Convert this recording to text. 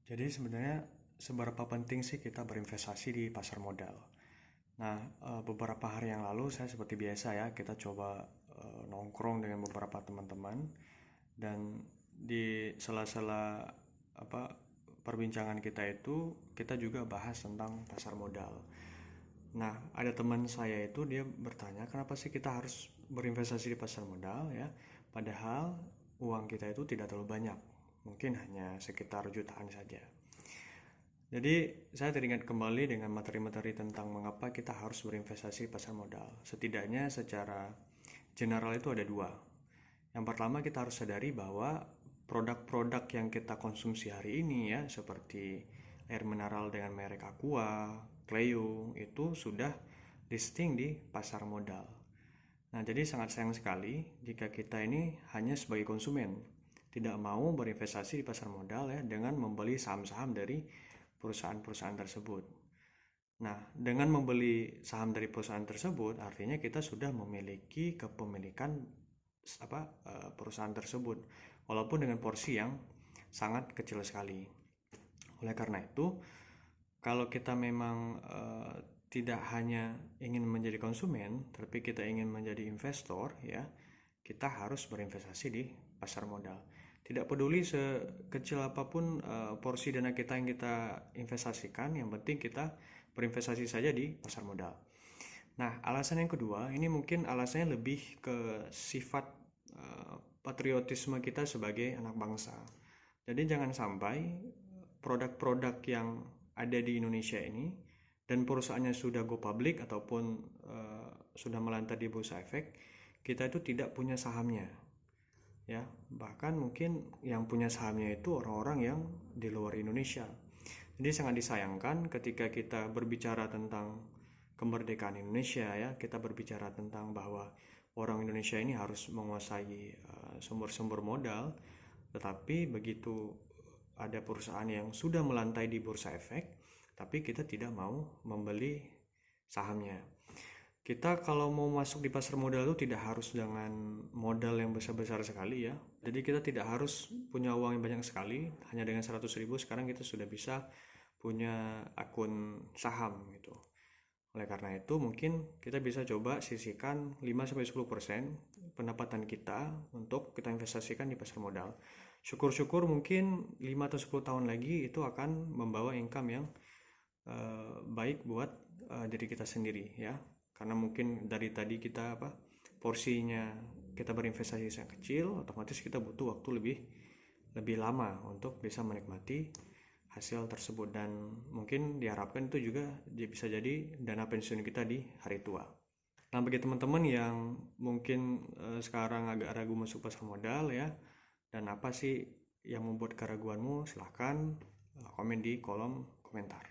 Jadi sebenarnya seberapa penting sih kita berinvestasi di pasar modal? Nah, beberapa hari yang lalu saya seperti biasa ya, kita coba nongkrong dengan beberapa teman-teman dan di sela-sela apa perbincangan kita itu kita juga bahas tentang pasar modal. Nah, ada teman saya itu dia bertanya, kenapa sih kita harus berinvestasi di pasar modal ya? Padahal uang kita itu tidak terlalu banyak, mungkin hanya sekitar jutaan saja. Jadi saya teringat kembali dengan materi-materi tentang mengapa kita harus berinvestasi di pasar modal. Setidaknya secara general itu ada dua. Yang pertama kita harus sadari bahwa produk-produk yang kita konsumsi hari ini ya seperti air mineral dengan merek Aqua, Cleo itu sudah listing di pasar modal. Nah, jadi sangat sayang sekali jika kita ini hanya sebagai konsumen tidak mau berinvestasi di pasar modal ya dengan membeli saham-saham dari perusahaan-perusahaan tersebut. Nah, dengan membeli saham dari perusahaan tersebut artinya kita sudah memiliki kepemilikan perusahaan tersebut walaupun dengan porsi yang sangat kecil sekali. Oleh karena itu, kalau kita memang tidak hanya ingin menjadi konsumen, tapi kita ingin menjadi investor, ya, kita harus berinvestasi di pasar modal. Tidak peduli sekecil apapun porsi dana kita yang kita investasikan, yang penting kita berinvestasi saja di pasar modal. Nah, alasan yang kedua, ini mungkin alasannya lebih ke sifat patriotisme kita sebagai anak bangsa. Jadi jangan sampai produk-produk yang ada di Indonesia ini dan perusahaannya sudah go public ataupun sudah melantai di bursa efek, kita itu tidak punya sahamnya. Ya, bahkan mungkin yang punya sahamnya itu orang-orang yang di luar Indonesia. Jadi sangat disayangkan ketika kita berbicara tentang kemerdekaan Indonesia ya, kita berbicara tentang bahwa orang Indonesia ini harus menguasai sumber-sumber modal, tetapi begitu ada perusahaan yang sudah melantai di bursa efek, tapi kita tidak mau membeli sahamnya. Kita kalau mau masuk di pasar modal itu tidak harus dengan modal yang besar-besar sekali ya. Jadi kita tidak harus punya uang yang banyak sekali, hanya dengan 100.000 sekarang kita sudah bisa punya akun saham gitu. Oleh karena itu mungkin kita bisa coba sisihkan 5-10% pendapatan kita untuk kita investasikan di pasar modal. Syukur-syukur mungkin 5 atau 10 tahun lagi itu akan membawa income yang baik buat diri kita sendiri ya. Karena mungkin dari tadi kita porsinya kita berinvestasi sangat kecil, otomatis kita butuh waktu lebih lama untuk bisa menikmati hasil tersebut dan mungkin diharapkan itu juga bisa jadi dana pensiun kita di hari tua. Nah, bagi teman-teman yang mungkin sekarang agak ragu masuk pasar modal ya, dan apa sih yang membuat keraguanmu, silahkan komen di kolom komentar.